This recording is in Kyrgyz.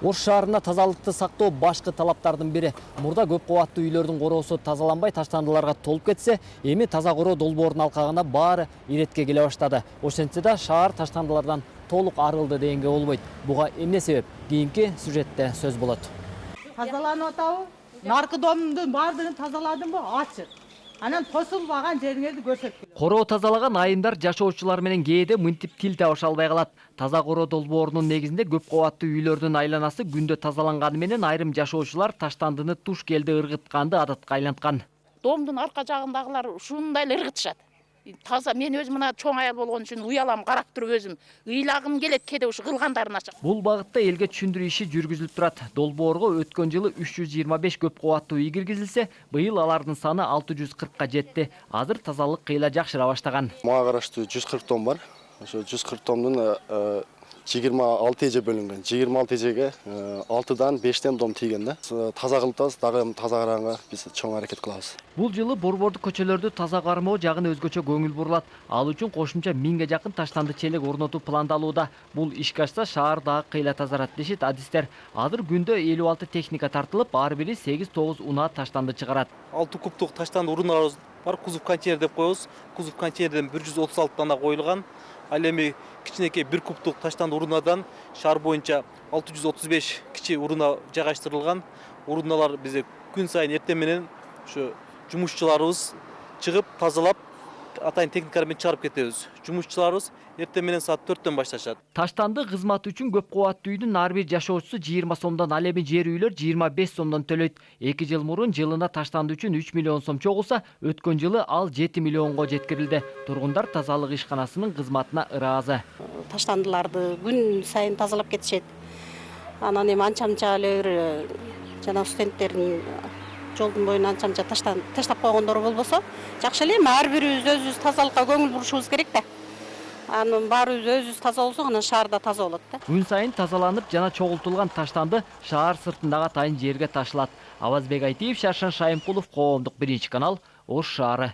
Ош шаарына тазалыкты сактоо башкы талаптардын бири. Мурда көп кабаттуу үйлөрдүн короосу тазаланбай таштандыларга толуп кетсе, эми таза короо долбоорун алкаганда баары иретке келе баштады. Ошентсе да шаар таштандылардан толук арылды дегенге болбойт. Буга эмне себеп? Кийинки сюжетте сөз болот. Тазаланып атабы? Наркы домдун баардыгын тазаладым бу? Ачык. Анан тосулбаган жериңерди көрсөткүлө. Короо тазалаган айымдар жашоочулар менен кээде мынтип тил табыша албай калат. Таза короо долбоорунун негизинде көп кабаттуу үйлөрдүн айланасы күндө тазаланганы менен айрым жашоочулар таштандыны туш келди ыргытканды адатка айланткан. Домдун арка жагындагылар ушундай эле ыргытышат. Таза мен өзүм мына чоң аял болгон үчүн уялам, карап туруп өзүм ыйлагым келет кээде ушу кылгандарын ачык. Бул багытта элге түшүндүрүү иши жүргүзүлүп турат. Долбоорго өткөн жылы 325 көп кабаттуу үй киргизилсе, быйыл алардын саны 640ка жетти. Азыр тазалык кыйла жакшыра баштаган. Мага караштуу 140 том бар. Ошо 140 томдун 26 эже бөлүнгөн. 26 эжеге 6дан 5тен дом тийген да. Таза кылып атабыз, дагы таза караганга биз чоң аракет кылабыз. Бул жылы борбордук көчөлөрдү таза кармоо жагын өзгөчө көңүл бурулат. Ал үчүн кошумча 1000ге жакын таштанды челек орнотуу пландалууда. Бул ишке ашса шаар дагы кыйла тазарат дешет адистер. Азыр күндө 56 техника тартылып, ар бири 8-9 унаа таштанды чыгарат. 6 кубтук таштанды урундарыбыз бар, кузов контейнер деп коебуз. Кузов контейнерден 136 дана коюлган. Ал эми кичинекей 1 кубтук таштанды урунадан шаар боюнча 635 кичи уруна жайгаштырылган. Уруналар бизде күн сайын эртең менен ушу жумушчуларыбыз чыгып тазалап, атайын техникалар менен чыгарып кетебиз. Жумушчуларыбыз эртең менен саат 4төн башташат. Таштанды кызматы үчүн көп кабаттуу үйдүн ар бир жашоочусу 20 сомдон, ал эми жер үйлөр 25 сомдон төлөйт. 2 жыл мурун жылына таштанды үчүн 3 миллион сом чогулса, өткөн жылы ал 7 миллионго жеткирилди. Тургундар тазалык ишканасынын кызматына ыраазы. Таштандыларды күн сайын тазалап кетишет. Анан эми анча-мынча эле жана студенттердин жолдун боюна анча-мынча таштап койгондору болбосо, жакшы эле, ар бирибиз өзүбүз тазалыкка көңүл бурушубуз керек да. Анын баарыбыз өзүбүз таза болсок, анан шаар да таза болот да. Күн сайын тазаланып жана чогултулган таштанды шаар сыртындагы атайын жерге ташылат. Авазбек Айтиев, Шаршан Шайымкулов, Коомдук 1 канал, Ош шаары.